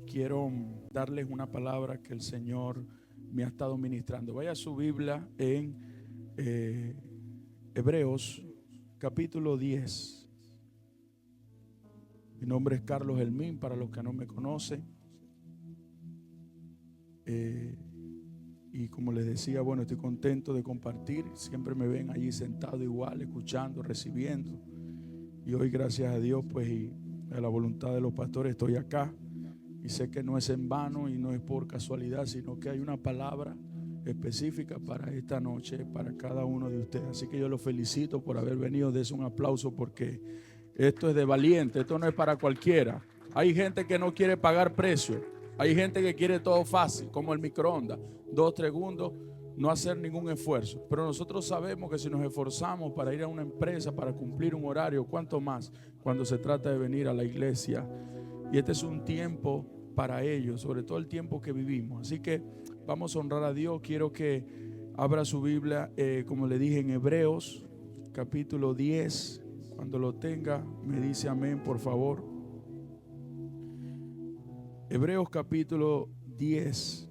quiero darles una palabra que el Señor me ha estado ministrando. Vaya a su Biblia en Hebreos capítulo 10. Mi nombre es Carlos Helmín, para los que no me conocen. Y como les decía, bueno, estoy contento de compartir. Siempre me ven allí sentado igual, escuchando, recibiendo. Y hoy, gracias a Dios, pues, y a la voluntad de los pastores, estoy acá. Y sé que no es en vano y no es por casualidad, sino que hay una palabra específica para esta noche, para cada uno de ustedes. Así que yo los felicito por haber venido. Des un aplauso, porque esto es de valiente, esto no es para cualquiera. Hay gente que no quiere pagar precio, hay gente que quiere todo fácil, como el microondas, 2 segundos, no hacer ningún esfuerzo. Pero nosotros sabemos que si nos esforzamos para ir a una empresa, para cumplir un horario, ¿cuánto más cuando se trata de venir a la iglesia? Y este es un tiempo para ellos, sobre todo el tiempo que vivimos. Así que vamos a honrar a Dios. Quiero que abra su Biblia, como le dije, en Hebreos capítulo 10. Cuando lo tenga, me dice amén, por favor. Hebreos capítulo 10.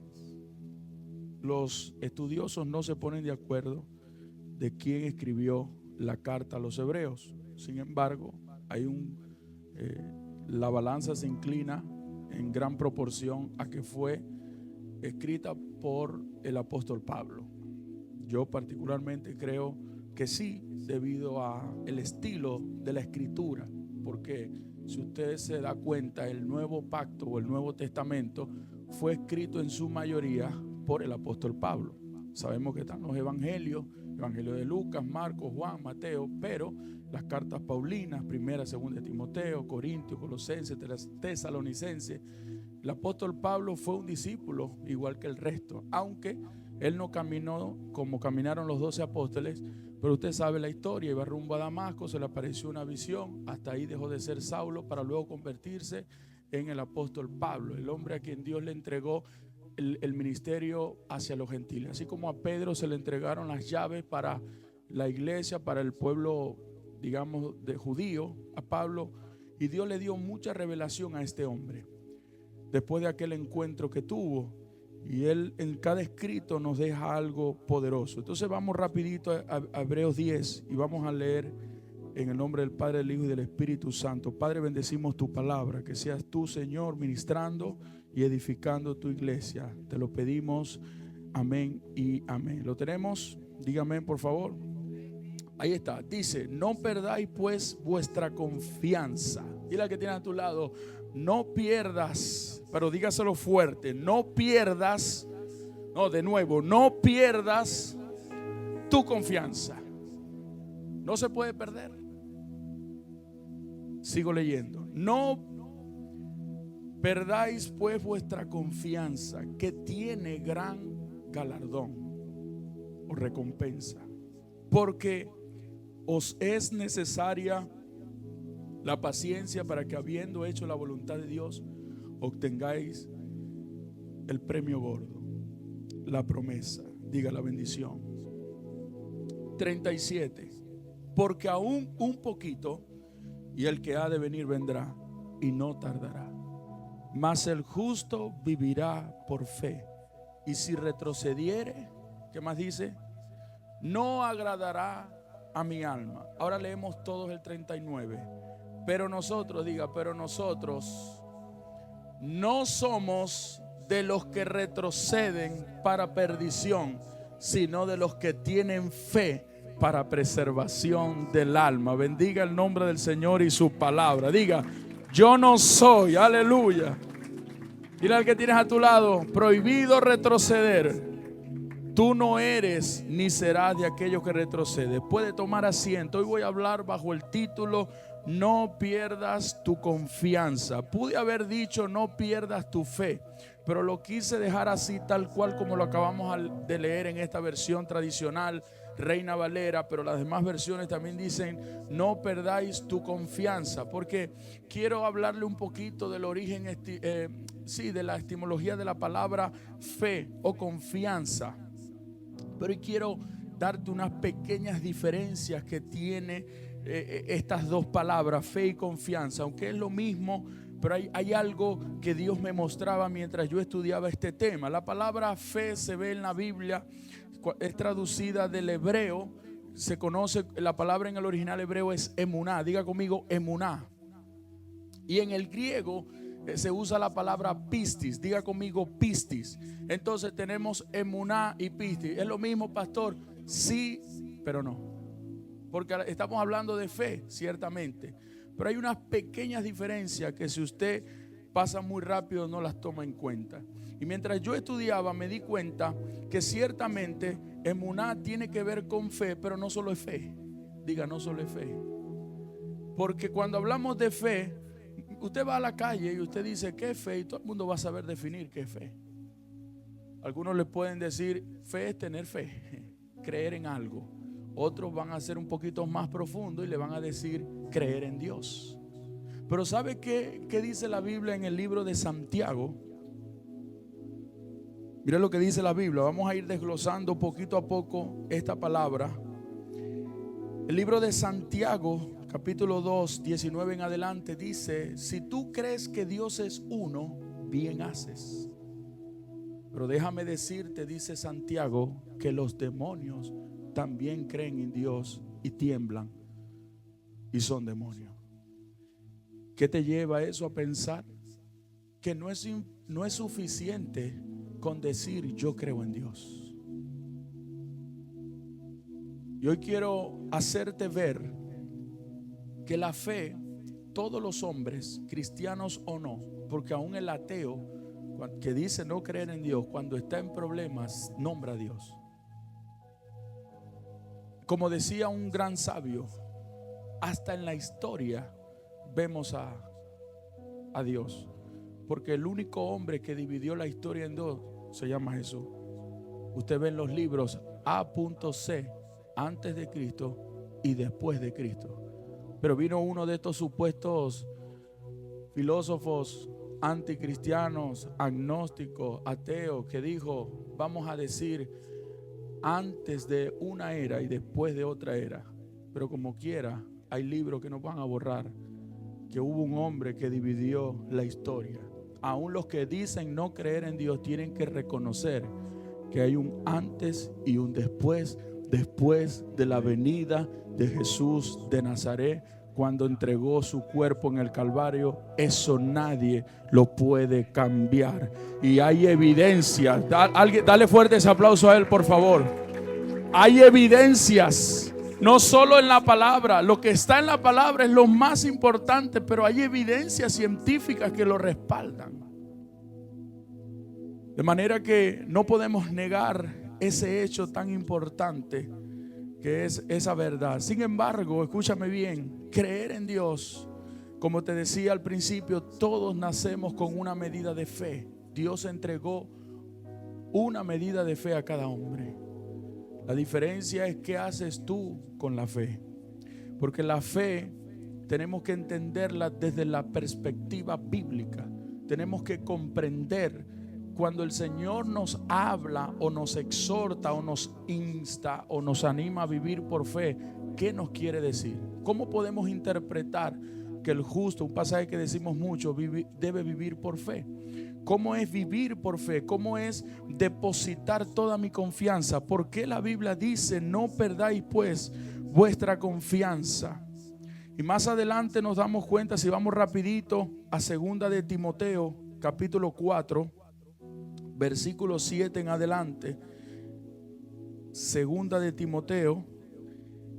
Los estudiosos no se ponen de acuerdo de quién escribió la carta a los hebreos. Sin embargo, hay la balanza se inclina en gran proporción a que fue escrita por el apóstol Pablo. Yo particularmente creo que sí, debido a el estilo de la escritura, porque si usted se da cuenta, el Nuevo Pacto o el Nuevo Testamento fue escrito en su mayoría por el apóstol Pablo. Sabemos que están los evangelios, evangelio de Lucas, Marcos, Juan, Mateo, pero las cartas paulinas, primera, segunda de Timoteo, Corintios, Colosenses, Tesalonicenses, el apóstol Pablo fue un discípulo igual que el resto, aunque él no caminó como caminaron los 12 apóstoles. Pero usted sabe la historia, iba rumbo a Damasco, se le apareció una visión, hasta ahí dejó de ser Saulo para luego convertirse en el apóstol Pablo, el hombre a quien Dios le entregó el ministerio hacia los gentiles. Así como a Pedro se le entregaron las llaves para la iglesia, para el pueblo, digamos, de judío, a Pablo, y Dios le dio mucha revelación a este hombre después de aquel encuentro que tuvo. Y él en cada escrito nos deja algo poderoso. Entonces vamos rapidito a Hebreos 10 y vamos a leer en el nombre del Padre, del Hijo y del Espíritu Santo. Padre, bendecimos tu palabra, que seas tú, Señor, ministrando y edificando tu iglesia. Te lo pedimos, amén y amén. ¿Lo tenemos? Dígame, por favor. Ahí está, dice: no perdáis pues vuestra confianza. Dile al que tiene a tu lado: no pierdas, pero dígaselo fuerte, no pierdas, no, de nuevo, no pierdas tu confianza. No se puede perder. Sigo leyendo. No perdáis pues vuestra confianza, que tiene gran galardón o recompensa, porque os es necesaria la paciencia, para que, habiendo hecho la voluntad de Dios, obtengáis el premio gordo, la promesa. Diga la bendición. 37. Porque aún un poquito, y el que ha de venir vendrá, y no tardará. Mas el justo vivirá por fe. Y si retrocediere, ¿qué más dice? No agradará a mi alma. Ahora leemos todos el 39. Pero nosotros, diga, pero nosotros no somos de los que retroceden para perdición, sino de los que tienen fe para preservación del alma. Bendiga el nombre del Señor y su palabra. Diga: yo no soy, aleluya. Dile al que tienes a tu lado: prohibido retroceder. Tú no eres ni serás de aquellos que retrocede. Puede tomar asiento. Hoy voy a hablar bajo el título: no pierdas tu confianza. Pude haber dicho: no pierdas tu fe, pero lo quise dejar así, tal cual como lo acabamos de leer en esta versión tradicional, Reina Valera. Pero las demás versiones también dicen: no perdáis tu confianza, porque quiero hablarle un poquito del origen, de la etimología de la palabra fe o confianza. Pero hoy quiero darte unas pequeñas diferencias que tiene estas dos palabras, fe y confianza. Aunque es lo mismo, pero hay algo que Dios me mostraba mientras yo estudiaba este tema. La palabra fe se ve en la Biblia, es traducida del hebreo, se conoce, la palabra en el original hebreo es emuná. Diga conmigo emuná. Y en el griego se usa la palabra pistis. Diga conmigo pistis. Entonces tenemos emuná y pistis. ¿Es lo mismo, pastor? Sí, pero no. Porque estamos hablando de fe, ciertamente. Pero hay unas pequeñas diferencias que si usted pasa muy rápido no las toma en cuenta. Y mientras yo estudiaba me di cuenta que ciertamente emuná tiene que ver con fe, pero no solo es fe. Diga, no solo es fe. Porque cuando hablamos de fe, usted va a la calle y usted dice ¿qué es fe? Y todo el mundo va a saber definir qué es fe. Algunos le pueden decir fe es tener fe, creer en algo. Otros van a ser un poquito más profundos y le van a decir creer en Dios. Pero ¿sabe qué dice la Biblia en el libro de Santiago? Mira lo que dice la Biblia. Vamos a ir desglosando poquito a poco esta palabra. El libro de Santiago, capítulo 2, 19 en adelante, dice: si tú crees que Dios es uno, bien haces. Pero déjame decirte, dice Santiago, que los demonios también creen en Dios y tiemblan y son demonios. ¿Qué te lleva eso a pensar? Que no es suficiente con decir yo creo en Dios. Y hoy quiero hacerte ver que la fe, todos los hombres, cristianos o no, porque aún el ateo que dice no creer en Dios, cuando está en problemas, nombra a Dios. Como decía un gran sabio, hasta en la historia vemos a Dios. Porque el único hombre que dividió la historia en dos se llama Jesús. Usted ve en los libros A.C. antes de Cristo y después de Cristo. Pero vino uno de estos supuestos filósofos anticristianos, agnósticos, ateos, que dijo, vamos a decir, antes de una era y después de otra era. Pero como quiera, hay libros que nos van a borrar que hubo un hombre que dividió la historia. Aún los que dicen no creer en Dios tienen que reconocer que hay un antes y un después de la venida de Jesús de Nazaret, cuando entregó su cuerpo en el Calvario. Eso nadie lo puede cambiar. Y hay evidencia. Dale fuerte ese aplauso a él, por favor. Hay evidencias, no solo en la palabra. Lo que está en la palabra es lo más importante, pero hay evidencias científicas que lo respaldan. De manera que no podemos negar ese hecho tan importante que es esa verdad. Sin embargo, escúchame bien, creer en Dios, como te decía al principio, todos nacemos con una medida de fe. Dios entregó una medida de fe a cada hombre. La diferencia es qué haces tú con la fe. Porque la fe tenemos que entenderla desde la perspectiva bíblica. Tenemos que comprender cuando el Señor nos habla o nos exhorta o nos insta o nos anima a vivir por fe, ¿qué nos quiere decir? ¿Cómo podemos interpretar que el justo, un pasaje que decimos mucho, debe vivir por fe? ¿Cómo es vivir por fe? ¿Cómo es depositar toda mi confianza? ¿Por qué la Biblia dice no perdáis pues vuestra confianza? Y más adelante nos damos cuenta, si vamos rapidito a 2 de Timoteo capítulo 4, versículo 7 en adelante. 2 de Timoteo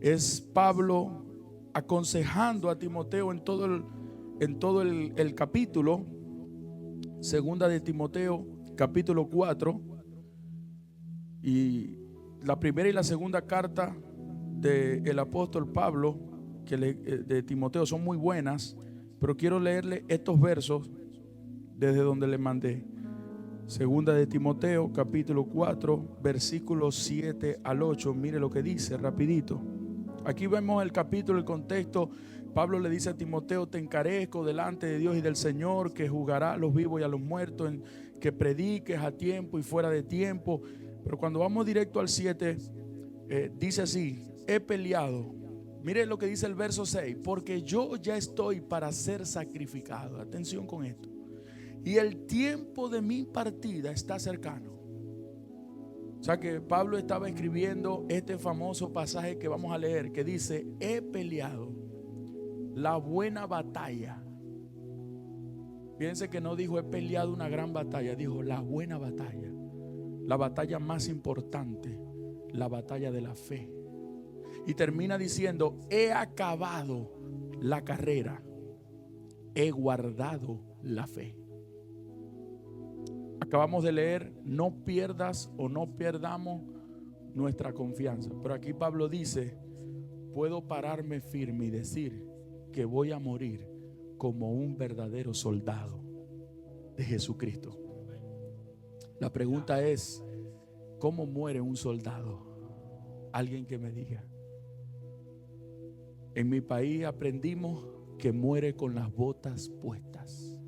es Pablo aconsejando a Timoteo en todo el capítulo. 2 de Timoteo capítulo 4, y la primera y la segunda carta del apóstol Pablo de Timoteo son muy buenas, pero quiero leerle estos versos desde donde le mandé. 2 de Timoteo capítulo 4 versículos 7 al 8. Mire lo que dice rapidito. Aquí vemos el capítulo, el contexto. Pablo le dice a Timoteo: te encarezco delante de Dios y del Señor, que juzgará a los vivos y a los muertos, en que prediques a tiempo y fuera de tiempo. Pero cuando vamos directo al 7, dice así: he peleado Mire lo que dice el verso 6. Porque yo ya estoy para ser sacrificado. Atención con esto. Y el tiempo de mi partida está cercano. O sea que Pablo estaba escribiendo este famoso pasaje que vamos a leer, que dice: he peleado la buena batalla. Fíjense que no dijo he peleado una gran batalla, dijo la buena batalla. La batalla más importante, la batalla de la fe. Y termina diciendo: he acabado la carrera, he guardado la fe. Acabamos de leer: no pierdas o no perdamos nuestra confianza. Pero aquí Pablo dice: puedo pararme firme y decir que voy a morir como un verdadero soldado de Jesucristo. La pregunta es: ¿cómo muere un soldado? Alguien que me diga. En mi país aprendimos que muere con las botas puestas,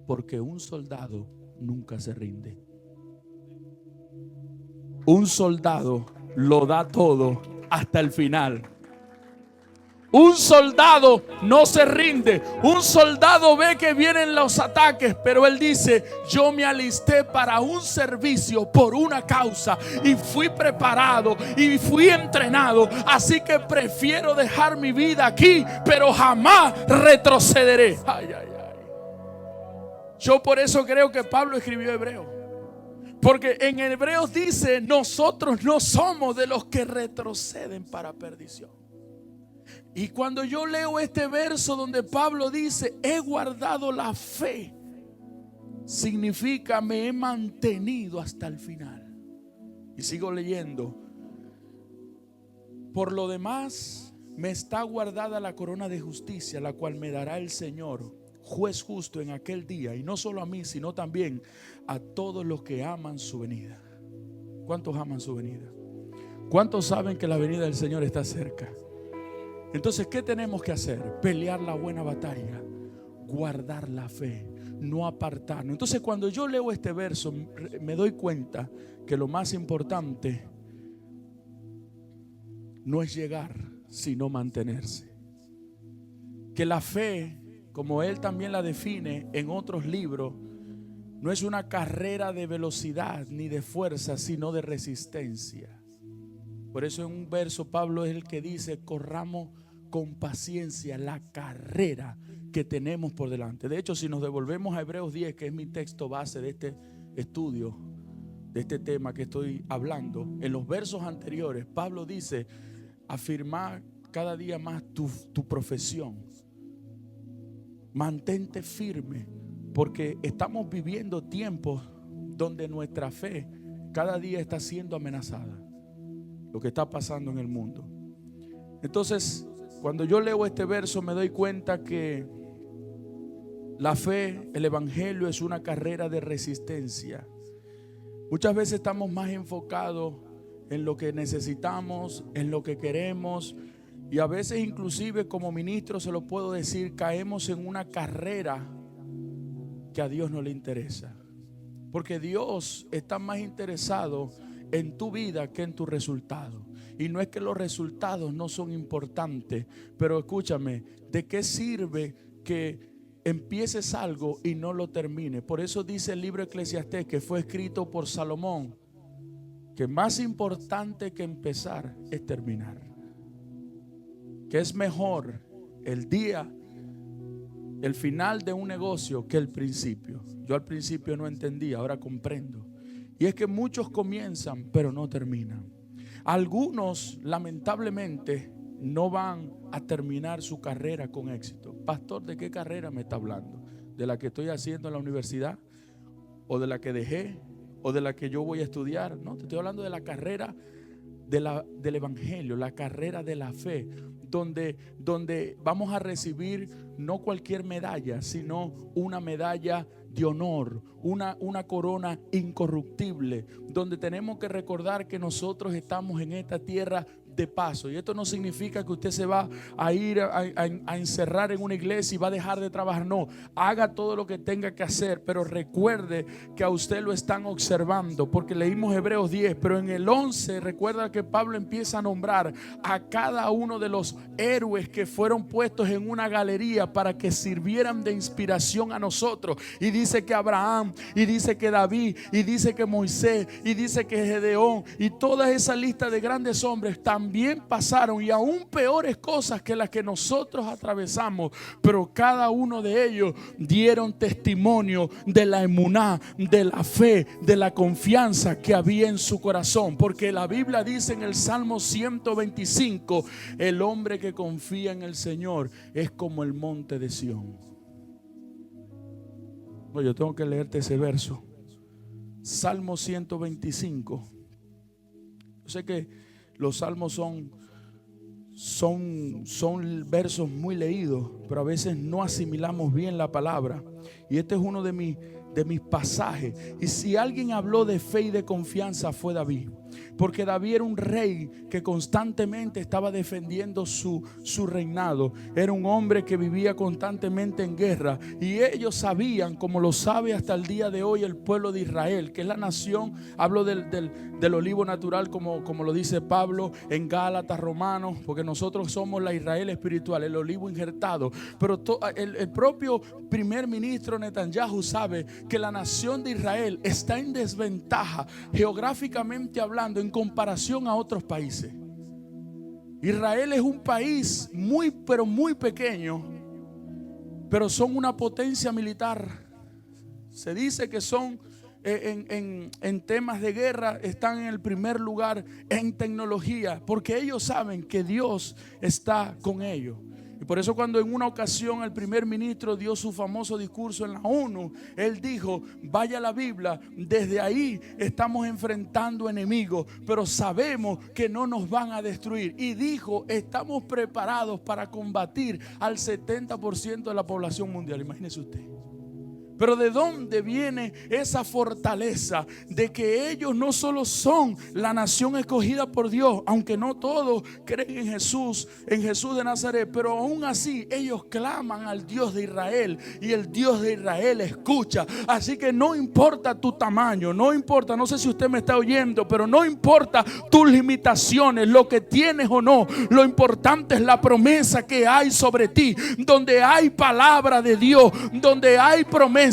porque un soldado nunca se rinde. Un soldado lo da todo hasta el final. Un soldado no se rinde. Un soldado ve que vienen los ataques, pero él dice: yo me alisté para un servicio por una causa y fui preparado y fui entrenado, así que prefiero dejar mi vida aquí, pero jamás retrocederé. Ay, ay, ay. Yo por eso creo que Pablo escribió Hebreos, porque en Hebreos dice: nosotros no somos de los que retroceden para perdición. Y cuando yo leo este verso donde Pablo dice: he guardado la fe, significa me he mantenido hasta el final. Y sigo leyendo: por lo demás me está guardada la corona de justicia, la cual me dará el Señor, juez justo, en aquel día, y no solo a mí, sino también a todos los que aman su venida. ¿Cuántos aman su venida? ¿Cuántos saben que la venida del Señor está cerca? Entonces, ¿qué tenemos que hacer? Pelear la buena batalla, guardar la fe, no apartarnos. Entonces, cuando yo leo este verso, me doy cuenta que lo más importante no es llegar, sino mantenerse. Que la fe, como él también la define en otros libros, no es una carrera de velocidad ni de fuerza, sino de resistencia. Por eso en un verso Pablo es el que dice: corramos con paciencia la carrera que tenemos por delante. De hecho, si nos devolvemos a Hebreos 10, que es mi texto base de este estudio, de este tema que estoy hablando, en los versos anteriores Pablo dice: afirmar cada día más tu profesión. Mantente firme, porque estamos viviendo tiempos donde nuestra fe cada día está siendo amenazada. Lo que está pasando en el mundo. Entonces, cuando yo leo este verso, me doy cuenta que la fe, el evangelio, es una carrera de resistencia. Muchas veces estamos más enfocados en lo que necesitamos, en lo que queremos, y a veces inclusive como ministro se lo puedo decir, caemos en una carrera que a Dios no le interesa, porque Dios está más interesado en tu vida que en tu resultado. Y no es que los resultados no son importantes, pero escúchame, ¿de qué sirve que empieces algo y no lo termines? Por eso dice el libro Eclesiastés, que fue escrito por Salomón, que más importante que empezar es terminar. Que es mejor el día, el final de un negocio que el principio. Yo al principio no entendía, ahora comprendo. Y es que muchos comienzan pero no terminan. Algunos lamentablemente no van a terminar su carrera con éxito. Pastor, ¿de qué carrera me está hablando? ¿De la que estoy haciendo en la universidad? ¿O de la que dejé? ¿O de la que yo voy a estudiar? No, te estoy hablando de la carrera del evangelio, la carrera de la fe, donde vamos a recibir no cualquier medalla, sino una medalla de honor, una corona incorruptible, donde tenemos que recordar que nosotros estamos en esta tierra de paso. Y esto no significa que usted se va a ir a encerrar en una iglesia y va a dejar de trabajar. No, haga todo lo que tenga que hacer, pero recuerde que a usted lo están observando, porque leímos Hebreos 10, pero en el 11 recuerda que Pablo empieza a nombrar a cada uno de los héroes que fueron puestos en una galería para que sirvieran de inspiración a nosotros. Y dice que Abraham, y dice que David, y dice que Moisés, y dice que Gedeón, y toda esa lista de grandes hombres también pasaron, y aún peores cosas que las que nosotros atravesamos, pero cada uno de ellos dieron testimonio de la emuná, de la fe, de la confianza que había en su corazón. Porque la Biblia dice en el Salmo 125: el hombre que confía en el Señor es como el monte de Sión. No, yo tengo que leerte ese verso. Salmo 125. Yo sé que los salmos son versos muy leídos, pero a veces no asimilamos bien la palabra. Y este es uno de mis pasajes. Y si alguien habló de fe y de confianza, fue David. Porque David era un rey que constantemente estaba defendiendo su reinado. Era un hombre que vivía constantemente en guerra. Y ellos sabían, como lo sabe hasta el día de hoy el pueblo de Israel, que es la nación. Hablo del olivo natural, como lo dice Pablo en Gálatas, Romanos, porque nosotros somos la Israel espiritual, el olivo injertado. Pero el propio primer ministro Netanyahu sabe que la nación de Israel está en desventaja geográficamente hablando en comparación a otros países. Israel es un país pero muy pequeño, pero son una potencia militar. Se dice que son en temas de guerra, están en el primer lugar en tecnología, porque ellos saben que Dios está con ellos. Y por eso cuando en una ocasión el primer ministro dio su famoso discurso en la ONU, él dijo: vaya a la Biblia, desde ahí estamos enfrentando enemigos, pero sabemos que no nos van a destruir. Y dijo: estamos preparados para combatir al 70% de la población mundial. Imagínese usted. Pero ¿de dónde viene esa fortaleza de que ellos no solo son la nación escogida por Dios, aunque no todos creen en Jesús de Nazaret, pero aún así ellos claman al Dios de Israel y el Dios de Israel escucha? Así que no importa tu tamaño, no importa, no sé si usted me está oyendo, pero no importa tus limitaciones, lo que tienes o no, lo importante es la promesa que hay sobre ti. Donde hay palabra de Dios, donde hay promesa,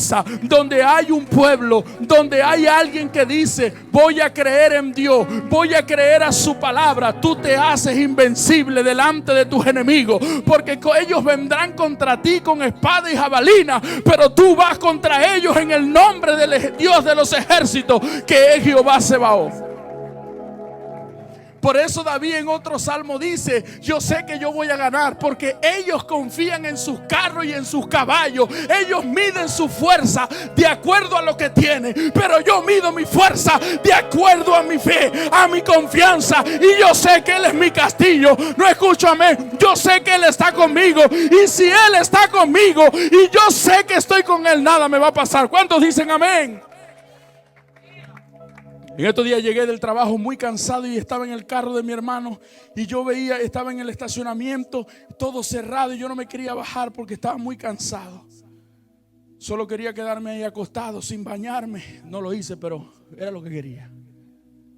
donde hay un pueblo, donde hay alguien que dice: voy a creer en Dios, voy a creer a su palabra, tú te haces invencible delante de tus enemigos, porque ellos vendrán contra ti con espada y jabalina, pero tú vas contra ellos en el nombre del Dios de los ejércitos, que es Jehová Sebaot. Por eso David en otro salmo dice: yo sé que yo voy a ganar, porque ellos confían en sus carros y en sus caballos. Ellos miden su fuerza de acuerdo a lo que tienen, pero yo mido mi fuerza de acuerdo a mi fe, a mi confianza. Y yo sé que Él es mi castillo. No escucho amén. Yo sé que Él está conmigo, y si Él está conmigo y yo sé que estoy con Él, nada me va a pasar. ¿Cuántos dicen amén? En estos días llegué del trabajo muy cansado y estaba en el carro de mi hermano, y yo veía, estaba en el estacionamiento todo cerrado, y yo no me quería bajar porque estaba muy cansado. Solo quería quedarme ahí acostado sin bañarme. No lo hice, pero era lo que quería.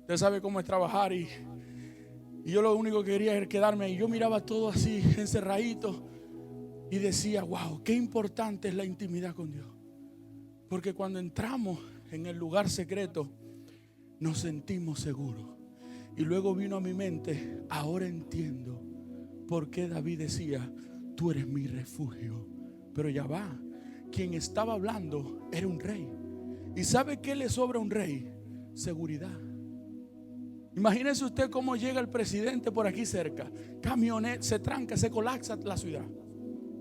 Usted sabe cómo es trabajar, y yo lo único que quería era quedarme ahí. Yo miraba todo así encerradito y decía: wow, qué importante es la intimidad con Dios. Porque cuando entramos en el lugar secreto nos sentimos seguros. Y luego vino a mi mente: ahora entiendo por qué David decía: tú eres mi refugio. Pero ya va, quien estaba hablando era un rey. ¿Y sabe qué le sobra a un rey? Seguridad. Imagínese usted cómo llega el presidente por aquí cerca. Camionetas, se tranca, se colapsa la ciudad.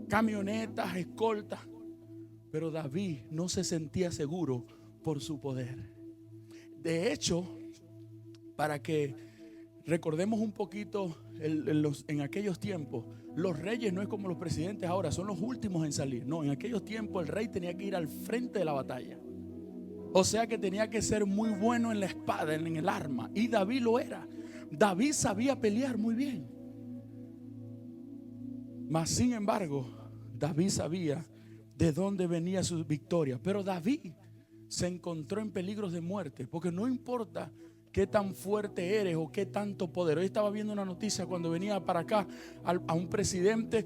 Camionetas, escoltas. Pero David no se sentía seguro por su poder. De hecho, para que recordemos un poquito en aquellos tiempos, los reyes no es como los presidentes ahora, son los últimos en salir. No, en aquellos tiempos el rey tenía que ir al frente de la batalla. O sea que tenía que ser muy bueno en la espada, en el arma. Y David lo era. David sabía pelear muy bien. Mas sin embargo, David sabía de dónde venía su victoria. Pero David se encontró en peligros de muerte, porque no importa qué tan fuerte eres o qué tanto poder. Hoy estaba viendo una noticia cuando venía para acá a un presidente,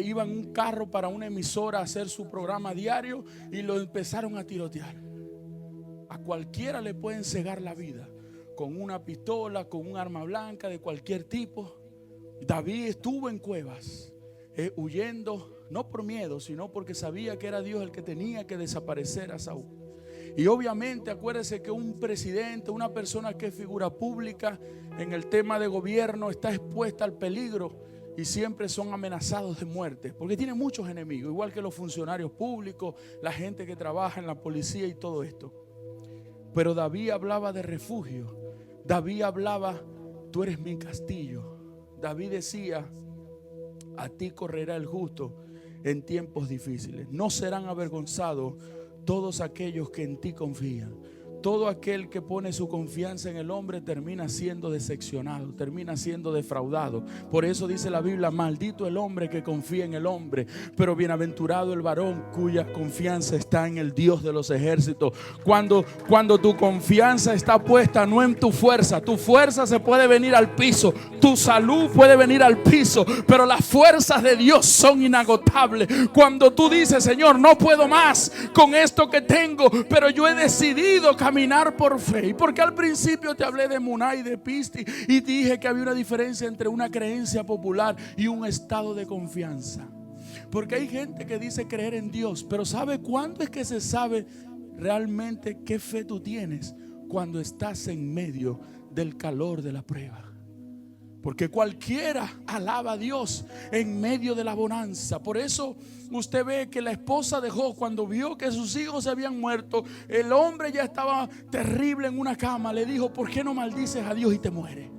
iba en un carro para una emisora a hacer su programa diario y lo empezaron a tirotear. A cualquiera le pueden cegar la vida con una pistola, con un arma blanca de cualquier tipo. David estuvo en cuevas huyendo, no por miedo, sino porque sabía que era Dios el que tenía que desaparecer a Saúl. Y obviamente acuérdese que un presidente, una persona que es figura pública en el tema de gobierno, está expuesta al peligro y siempre son amenazados de muerte, porque tiene muchos enemigos, igual que los funcionarios públicos, la gente que trabaja en la policía y todo esto. Pero David hablaba de refugio. David hablaba, tú eres mi castillo. David decía, a ti correrá el justo en tiempos difíciles. No serán avergonzados todos aquellos que en ti confían. Todo aquel que pone su confianza en el hombre termina siendo decepcionado, termina siendo defraudado. Por eso dice la Biblia, maldito el hombre que confía en el hombre, pero bienaventurado el varón cuya confianza está en el Dios de los ejércitos. Cuando tu confianza está puesta no en tu fuerza se puede venir al piso, tu salud puede venir al piso, pero las fuerzas de Dios son inagotables. Cuando tú dices, Señor, no puedo más con esto que tengo, pero yo he decidido caminar por fe. Y porque al principio te hablé de Muná y de Pisti y dije que había una diferencia entre una creencia popular y un estado de confianza. Porque hay gente que dice creer en Dios, pero ¿sabe cuándo es que se sabe realmente qué fe tú tienes? Cuando estás en medio del calor de la prueba. Porque cualquiera alaba a Dios en medio de la bonanza. Por eso usted ve que la esposa de Job, cuando vio que sus hijos se habían muerto, el hombre ya estaba terrible en una cama, le dijo, ¿por qué no maldices a Dios y te mueres?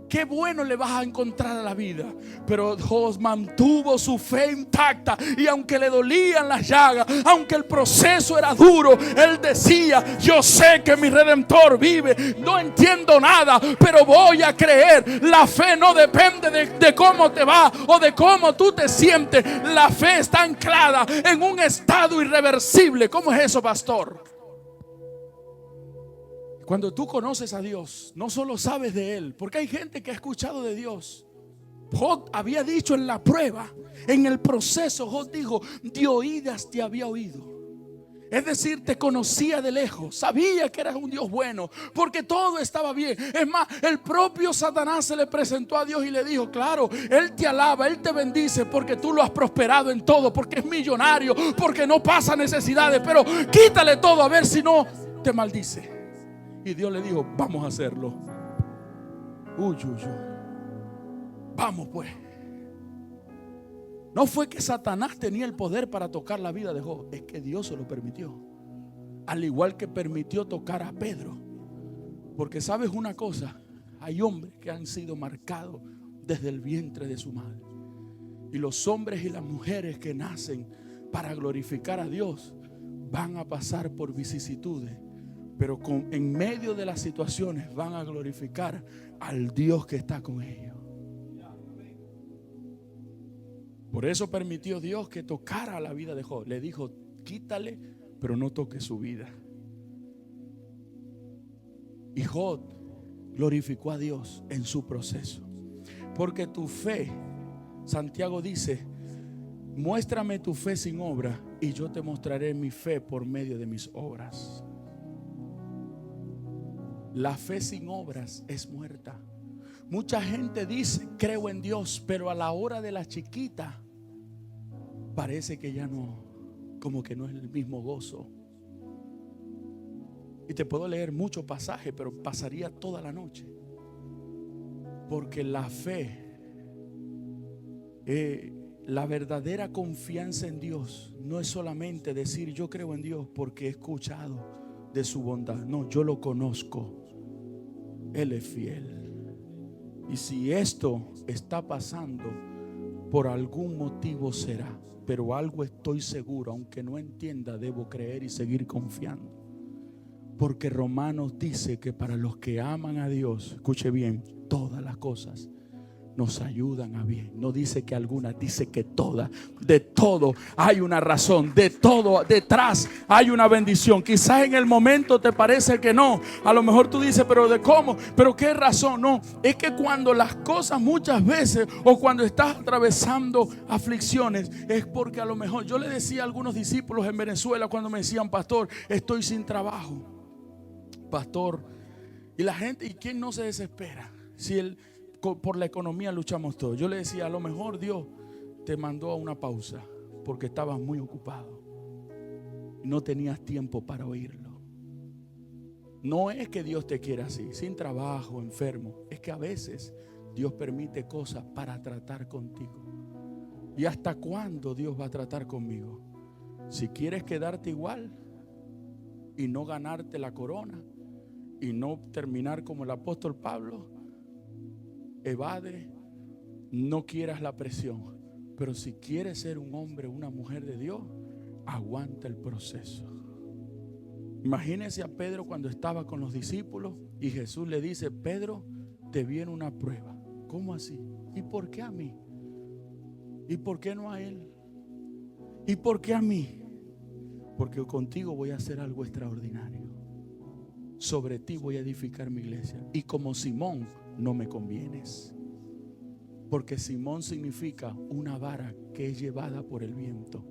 Qué bueno le vas a encontrar a la vida. Pero Job mantuvo su fe intacta, y aunque le dolían las llagas, aunque el proceso era duro, él decía, yo sé que mi Redentor vive. No entiendo nada, pero voy a creer. La fe no depende de cómo te va o de cómo tú te sientes. La fe está anclada en un estado irreversible. ¿Cómo es eso, pastor? Cuando tú conoces a Dios, no solo sabes de Él, porque hay gente que ha escuchado de Dios. Job había dicho en la prueba, en el proceso, Job dijo, de oídas te había oído. Es decir, te conocía de lejos, sabía que eras un Dios bueno, porque todo estaba bien. Es más, el propio Satanás se le presentó a Dios y le dijo, claro, Él te alaba, Él te bendice porque tú lo has prosperado en todo, porque es millonario, porque no pasa necesidades, pero quítale todo a ver si no te maldice. Y Dios le dijo, vamos a hacerlo. Vamos pues. No fue que Satanás tenía el poder para tocar la vida de Job, es que Dios se lo permitió. Al igual que permitió tocar a Pedro. Porque sabes una cosa, hay hombres que han sido marcados desde el vientre de su madre. Y los hombres y las mujeres que nacen para glorificar a Dios van a pasar por vicisitudes, pero en medio de las situaciones van a glorificar al Dios que está con ellos. Por eso permitió Dios que tocara la vida de Job. Le dijo, quítale, pero no toque su vida. Y Job glorificó a Dios en su proceso. Porque tu fe, Santiago dice, muéstrame tu fe sin obra y yo te mostraré mi fe por medio de mis obras. La fe sin obras es muerta. Mucha gente dice, creo en Dios, pero a la hora de la chiquita parece que ya no, como que no es el mismo gozo. Y te puedo leer muchos pasajes, pero pasaría toda la noche. Porque la fe, la verdadera confianza en Dios no es solamente decir yo creo en Dios porque he escuchado de su bondad. No, yo lo conozco. Él es fiel. Y si esto está pasando, por algún motivo será. Pero algo estoy seguro, aunque no entienda, debo creer y seguir confiando. Porque Romanos dice que para los que aman a Dios, escuche bien, todas las cosas nos ayudan a bien. No dice que algunas, dice que todas. De todo hay una razón, de todo detrás hay una bendición. Quizás en el momento te parece que no. A lo mejor tú dices, pero ¿de cómo? ¿Pero qué razón? No, es que cuando las cosas muchas veces, o cuando estás atravesando aflicciones, es porque a lo mejor, yo le decía a algunos discípulos en Venezuela cuando me decían, pastor, estoy sin trabajo, pastor. Y la gente, ¿y quién no se desespera? Si por la economía luchamos todos. Yo le decía, a lo mejor Dios te mandó a una pausa porque estabas muy ocupado y no tenías tiempo para oírlo. No es que Dios te quiera así, sin trabajo, enfermo. Es que a veces Dios permite cosas para tratar contigo. ¿Y hasta cuándo Dios va a tratar conmigo? Si quieres quedarte igual y no ganarte la corona y no terminar como el apóstol Pablo, evade, no quieras la presión. Pero si quieres ser un hombre o una mujer de Dios, aguanta el proceso. Imagínese a Pedro cuando estaba con los discípulos y Jesús le dice, Pedro, te viene una prueba. ¿Cómo así? ¿Y por qué a mí? ¿Y por qué no a él? ¿Y por qué a mí? Porque contigo voy a hacer algo extraordinario. Sobre ti voy a edificar mi iglesia. Y como Simón no me convienes. Porque Simón significa una vara que es llevada por el viento.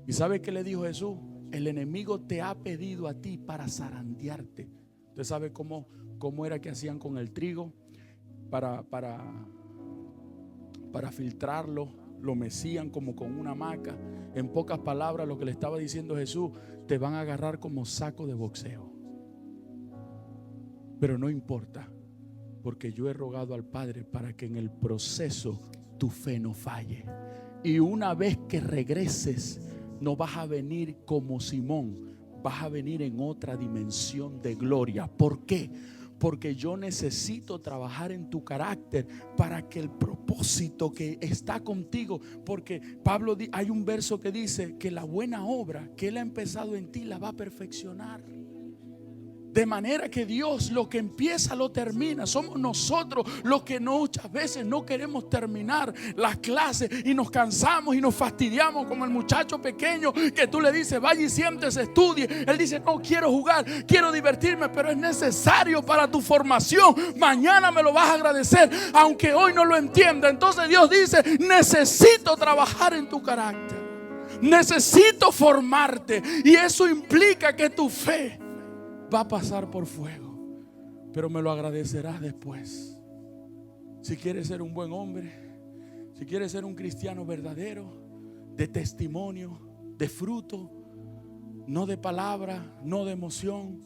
¿Y sabe qué le dijo Jesús? El enemigo te ha pedido a ti para zarandearte. ¿Usted sabe cómo era que hacían con el trigo? Para filtrarlo, lo mecían como con una hamaca. En pocas palabras, lo que le estaba diciendo Jesús, te van a agarrar como saco de boxeo. Pero no importa, porque yo he rogado al Padre para que en el proceso tu fe no falle. Y una vez que regreses, no vas a venir como Simón, vas a venir en otra dimensión de gloria. ¿Por qué? Porque yo necesito trabajar en tu carácter para que el propósito que está contigo, porque Pablo, hay un verso que dice que la buena obra que Él ha empezado en ti la va a perfeccionar. De manera que Dios lo que empieza lo termina. Somos nosotros los que muchas veces no queremos terminar las clases y nos cansamos y nos fastidiamos, como el muchacho pequeño que tú le dices vaya y siéntese, estudie. Él dice no, quiero jugar, quiero divertirme, pero es necesario para tu formación. Mañana me lo vas a agradecer, aunque hoy no lo entienda. Entonces Dios dice, necesito trabajar en tu carácter, necesito formarte, y eso implica que tu fe va a pasar por fuego, pero me lo agradecerás después. Si quieres ser un buen hombre, si quieres ser un cristiano verdadero, de testimonio, de fruto, no de palabra, no de emoción,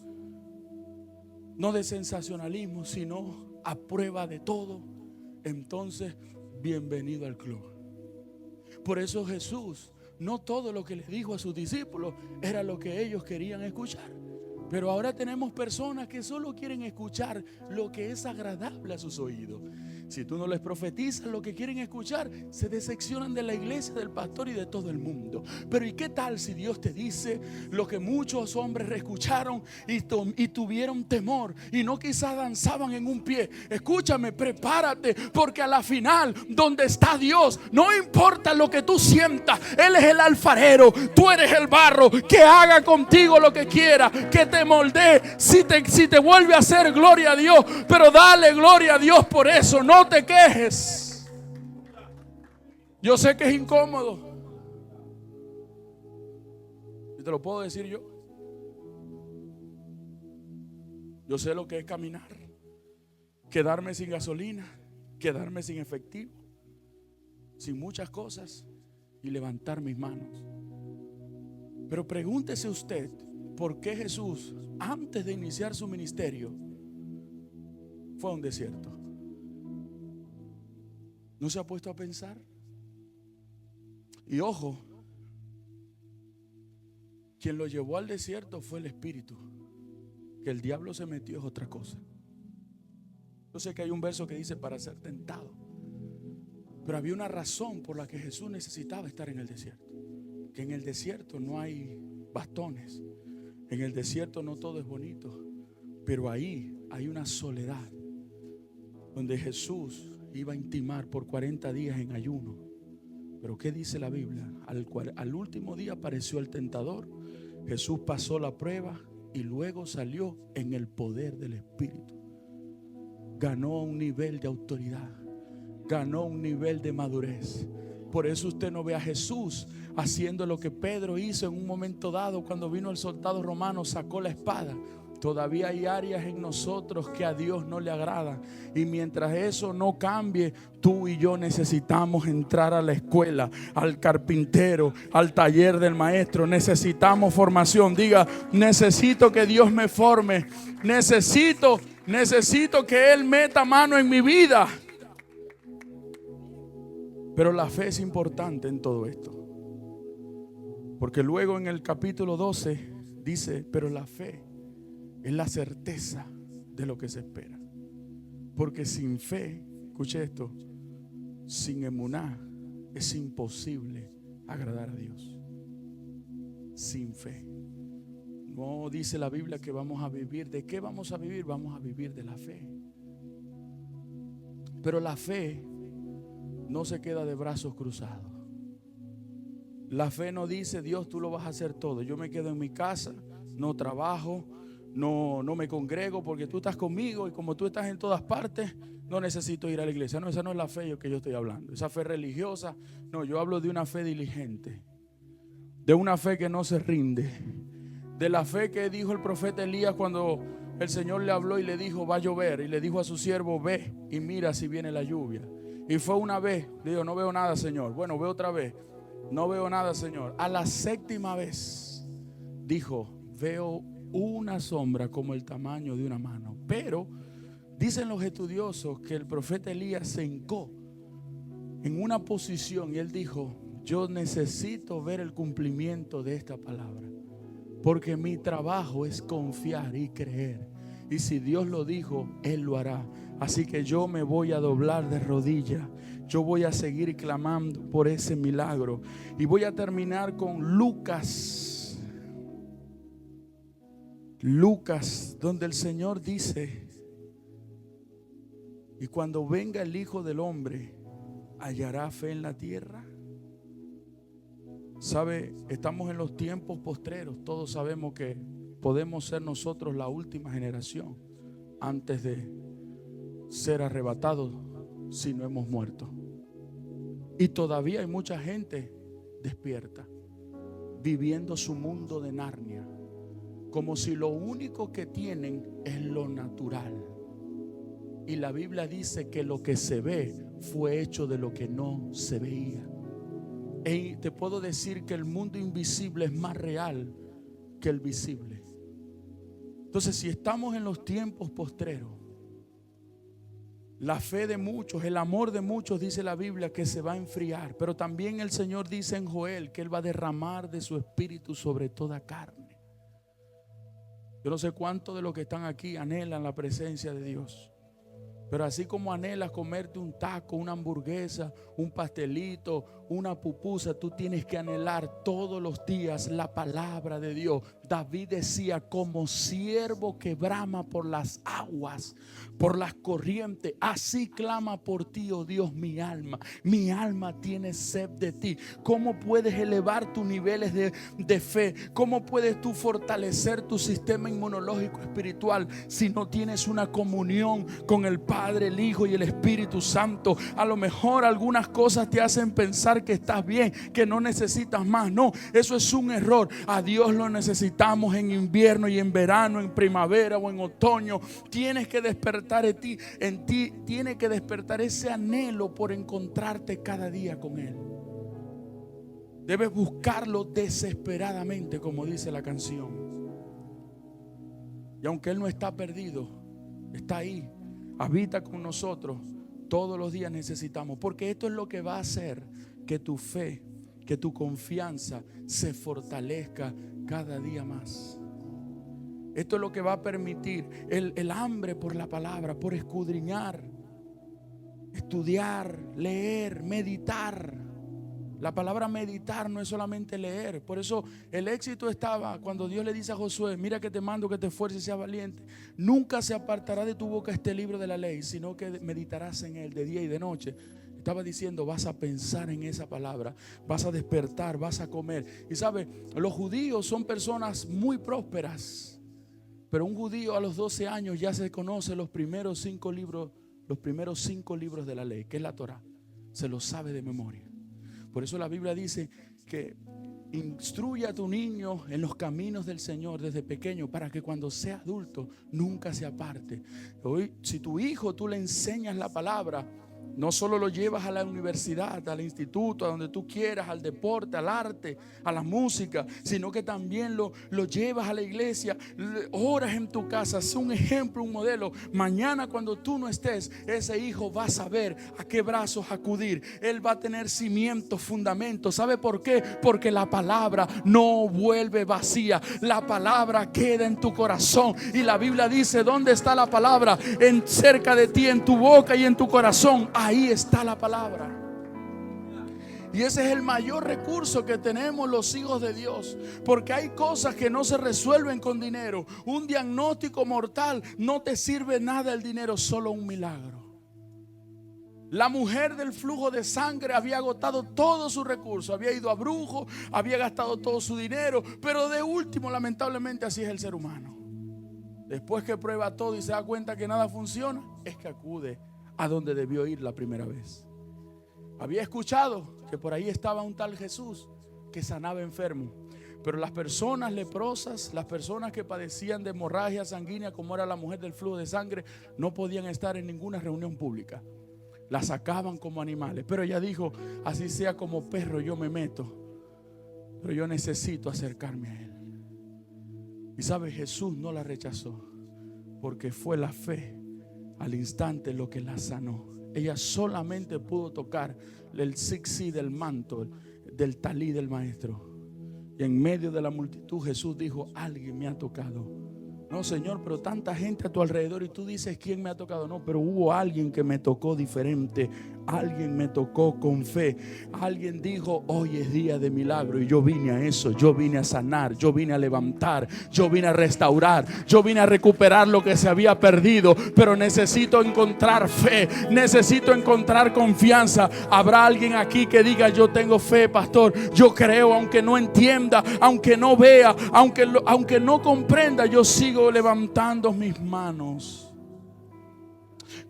no de sensacionalismo, sino a prueba de todo, entonces bienvenido al club. Por eso Jesús, no todo lo que les dijo a sus discípulos era lo que ellos querían escuchar. Pero ahora tenemos personas que solo quieren escuchar lo que es agradable a sus oídos. Si tú no les profetizas lo que quieren escuchar, se decepcionan de la iglesia, del pastor y de todo el mundo. Pero ¿y qué tal si Dios te dice lo que muchos hombres escucharon y tuvieron temor y no quizás danzaban en un pie? Escúchame, prepárate, porque a la final, donde está Dios, no importa lo que tú sientas, Él es el alfarero, tú eres el barro, que haga contigo lo que quiera, que te moldee. Si te vuelve a hacer, gloria a Dios, pero dale gloria a Dios por eso. No te quejes. Yo sé que es incómodo, y te lo puedo decir yo. Yo sé lo que es caminar, quedarme sin gasolina, quedarme sin efectivo, sin muchas cosas, y levantar mis manos. Pero pregúntese usted, ¿por qué Jesús, antes de iniciar su ministerio, fue a un desierto? ¿No se ha puesto a pensar? Y ojo, quien lo llevó al desierto fue el Espíritu. Que el diablo se metió es otra cosa. Yo sé que hay un verso que dice para ser tentado, pero había una razón por la que Jesús necesitaba estar en el desierto. Que en el desierto no hay bastones, En el desierto no todo es bonito, pero ahí hay una soledad donde Jesús iba a intimar por 40 días en ayuno. Pero ¿qué dice la Biblia? Al último día apareció el tentador. Jesús pasó la prueba y luego salió en el poder del Espíritu. Ganó un nivel de autoridad, ganó un nivel de madurez. Por eso usted no ve a Jesús haciendo lo que Pedro hizo en un momento dado cuando vino el soldado romano, sacó la espada. Todavía hay áreas en nosotros que a Dios no le agradan. Y mientras eso no cambie, tú y yo necesitamos entrar a la escuela, al carpintero, al taller del maestro. Necesitamos formación. Diga, necesito que Dios me forme. Necesito que Él meta mano en mi vida. Pero la fe es importante en todo esto. Porque luego en el capítulo 12 dice, pero la fe es la certeza de lo que se espera. Porque sin fe, escuche esto, sin emuná es imposible agradar a Dios. Sin fe. No dice la Biblia que vamos a vivir. ¿De qué vamos a vivir? Vamos a vivir de la fe. Pero la fe no se queda de brazos cruzados. La fe no dice, Dios, tú lo vas a hacer todo. Yo me quedo en mi casa, no trabajo, no me congrego porque tú estás conmigo y como tú estás en todas partes, no necesito ir a la iglesia. No, esa no es la fe que yo estoy hablando. Esa fe religiosa, no, yo hablo de una fe diligente, de una fe que no se rinde, de la fe que dijo el profeta Elías cuando el Señor le habló y le dijo, va a llover, y le dijo a su siervo, ve y mira si viene la lluvia. Y fue una vez, digo, no veo nada, Señor. Bueno, ve otra vez, no veo nada, Señor. A la séptima vez dijo, veo una sombra como el tamaño de una mano. Pero dicen los estudiosos que el profeta Elías se hincó en una posición y él dijo, yo necesito ver el cumplimiento de esta palabra, porque mi trabajo es confiar y creer. Y si Dios lo dijo, Él lo hará. Así que yo me voy a doblar de rodillas. Yo voy a seguir clamando por ese milagro. Y voy a terminar con Lucas. Lucas, donde el Señor dice, y cuando venga el Hijo del Hombre, ¿hallará fe en la tierra? ¿Sabe? Estamos en los tiempos postreros. Todos sabemos que podemos ser nosotros la última generación antes de ser arrebatados si no hemos muerto. Y todavía hay mucha gente despierta, viviendo su mundo de Narnia, como si lo único que tienen es lo natural. Y la Biblia dice que lo que se ve fue hecho de lo que no se veía. Y te puedo decir que el mundo invisible es más real que el visible. Entonces, si estamos en los tiempos postreros, la fe de muchos, el amor de muchos, dice la Biblia, que se va a enfriar. Pero también el Señor dice en Joel que Él va a derramar de su espíritu sobre toda carne. Yo no sé cuántos de los que están aquí anhelan la presencia de Dios. Pero así como anhelas comerte un taco, una hamburguesa, un pastelito, una pupusa, tú tienes que anhelar todos los días la palabra de Dios. David decía, como siervo que brama por las aguas, por las corrientes, así clama por ti, oh Dios, mi alma. Mi alma tiene sed de ti. ¿Cómo puedes elevar tus niveles de fe? ¿Cómo puedes tú fortalecer tu sistema inmunológico espiritual si no tienes una comunión con el Padre, el Hijo y el Espíritu Santo? A lo mejor algunas cosas te hacen pensar que estás bien, que no necesitas más. No, eso es un error. A Dios lo necesitamos en invierno y en verano, en primavera o en otoño. Tienes que despertar en ti tiene que despertar ese anhelo por encontrarte cada día con Él. Debes buscarlo desesperadamente, como dice la canción. Y aunque Él no está perdido, está ahí, habita con nosotros. Todos los días necesitamos, porque esto es lo que va a hacer que tu fe, que tu confianza se fortalezca cada día más. Esto es lo que va a permitir el hambre por la palabra, por escudriñar, estudiar, leer, meditar. La palabra meditar no es solamente leer. Por eso el éxito estaba cuando Dios le dice a Josué: mira que te mando que te esfuerces y seas valiente. Nunca se apartará de tu boca este libro de la ley, sino que meditarás en él de día y de noche. Estaba diciendo, vas a pensar en esa palabra, vas a despertar, vas a comer. Y sabe, los judíos son personas muy prósperas, pero un judío a los 12 años ya se conoce los primeros 5 libros de la ley, que es la Torá. Se los sabe de memoria. Por eso la Biblia dice que instruye a tu niño en los caminos del Señor desde pequeño, para que cuando sea adulto nunca se aparte. Hoy, si tu hijo tú le enseñas la palabra, no solo lo llevas a la universidad, al instituto, a donde tú quieras, al deporte, al arte, a la música, sino que también lo llevas a la iglesia, oras en tu casa, sé un ejemplo, un modelo. Mañana cuando tú no estés, ese hijo va a saber a qué brazos acudir. Él va a tener cimientos, fundamentos. ¿Sabe por qué? Porque la palabra no vuelve vacía. La palabra queda en tu corazón. Y la Biblia dice, ¿dónde está la palabra? Cerca de ti, en tu boca y en tu corazón. Ahí está la palabra. Y ese es el mayor recurso que tenemos los hijos de Dios. Porque hay cosas que no se resuelven con dinero. Un diagnóstico mortal no te sirve nada el dinero, solo un milagro. La mujer del flujo de sangre había agotado todos sus recursos, había ido a brujo, había gastado todo su dinero, pero de último, lamentablemente, así es el ser humano. Después que prueba todo y se da cuenta que nada funciona, es que acude a donde debió ir la primera vez. Había escuchado que por ahí estaba un tal Jesús que sanaba enfermos, pero las personas leprosas, las personas que padecían de hemorragia sanguínea, como era la mujer del flujo de sangre, no podían estar en ninguna reunión pública. La sacaban como animales. Pero ella dijo, así sea como perro yo me meto, pero yo necesito acercarme a él. Y sabe, Jesús no la rechazó, porque fue la fe al instante lo que la sanó. Ella solamente pudo tocar el zigzag del manto, del talí del maestro. Y en medio de la multitud Jesús dijo, alguien me ha tocado. No, Señor, pero tanta gente a tu alrededor y tú dices, ¿quién me ha tocado? No, pero hubo alguien que me tocó diferente. Alguien me tocó con fe. Alguien dijo, hoy es día de milagro. Y yo vine a eso, yo vine a sanar, yo vine a levantar, yo vine a restaurar, yo vine a recuperar lo que se había perdido. Pero necesito encontrar fe, necesito encontrar confianza. Habrá alguien aquí que diga, yo tengo fe, pastor, yo creo, aunque no entienda, aunque no vea, aunque no comprenda, yo sigo levantando mis manos.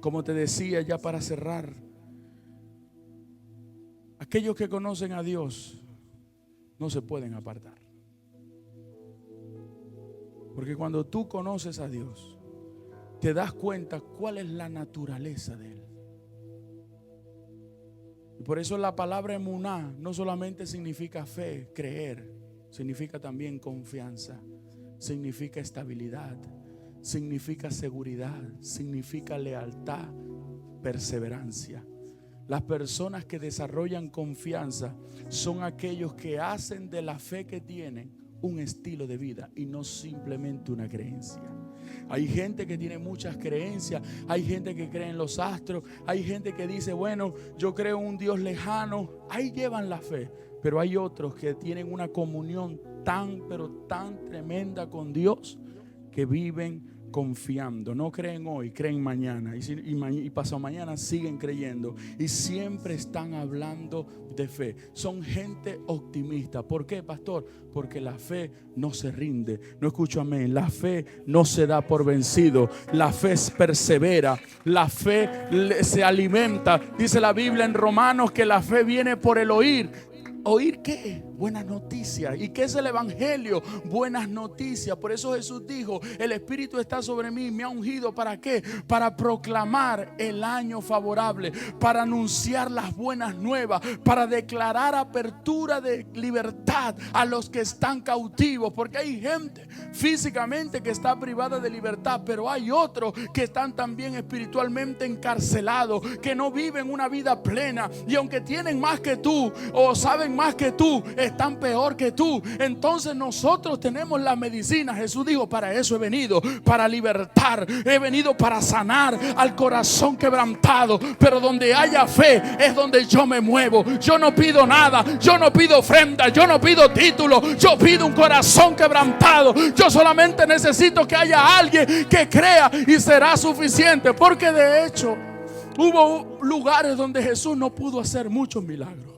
Como te decía, ya para cerrar, aquellos que conocen a Dios no se pueden apartar. Porque cuando tú conoces a Dios, te das cuenta cuál es la naturaleza de Él. Y por eso la palabra emuná no solamente significa fe, creer, significa también confianza, significa estabilidad, significa seguridad, significa lealtad, perseverancia. Las personas que desarrollan confianza son aquellos que hacen de la fe que tienen un estilo de vida y no simplemente una creencia. Hay gente que tiene muchas creencias, hay gente que cree en los astros, hay gente que dice, bueno, yo creo en un Dios lejano. Ahí llevan la fe, pero hay otros que tienen una comunión pero tan tremenda con Dios que viven confiando. No creen hoy, creen mañana y pasado mañana siguen creyendo y siempre están hablando de fe. Son gente optimista. ¿Por qué, pastor? Porque la fe no se rinde. No escucho amén. La fe no se da por vencido. La fe persevera. La fe se alimenta. Dice la Biblia en Romanos que la fe viene por el oír. ¿Oír qué? Buenas noticias. ¿Y qué es el evangelio? Buenas noticias. Por eso Jesús dijo, el Espíritu está sobre mí, me ha ungido. ¿Para qué? Para proclamar el año favorable, para anunciar las buenas nuevas, para declarar apertura de libertad a los que están cautivos. Porque hay gente físicamente que está privada de libertad, pero hay otros que están también espiritualmente encarcelados, que no viven una vida plena. Y aunque tienen más que tú o saben más que tú, están peor que tú. Entonces nosotros tenemos la medicina. Jesús dijo, para eso he venido, para libertar, he venido para sanar al corazón quebrantado. Pero donde haya fe es donde yo me muevo. Yo no pido nada, yo no pido ofrenda, yo no pido título, yo pido un corazón quebrantado. Yo solamente necesito que haya alguien que crea y será suficiente. Porque de hecho hubo lugares donde Jesús no pudo hacer muchos milagros.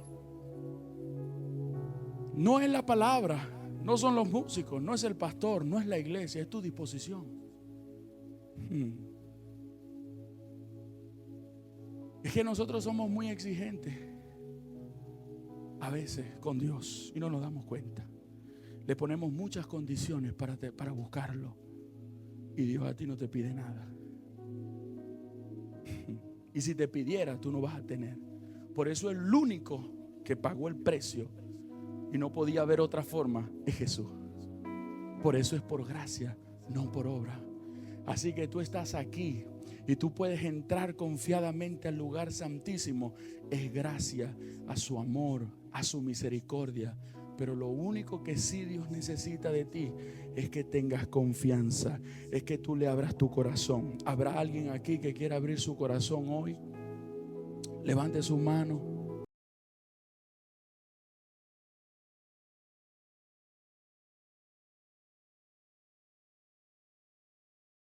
No es la palabra, no son los músicos, no es el pastor, no es la iglesia, es tu disposición. Es que nosotros somos muy exigentes a veces con Dios y no nos damos cuenta. Le ponemos muchas condiciones para buscarlo, y Dios a ti no te pide nada. Y si te pidiera, tú no vas a tener. Por eso el único que pagó el precio y no podía haber otra forma es Jesús. Por eso es por gracia, no por obra. Así que tú estás aquí y tú puedes entrar confiadamente al lugar santísimo. Es gracia a su amor, a su misericordia. Pero lo único que sí Dios necesita de ti es que tengas confianza, es que tú le abras tu corazón. ¿Habrá alguien aquí que quiera abrir su corazón hoy? Levante su mano.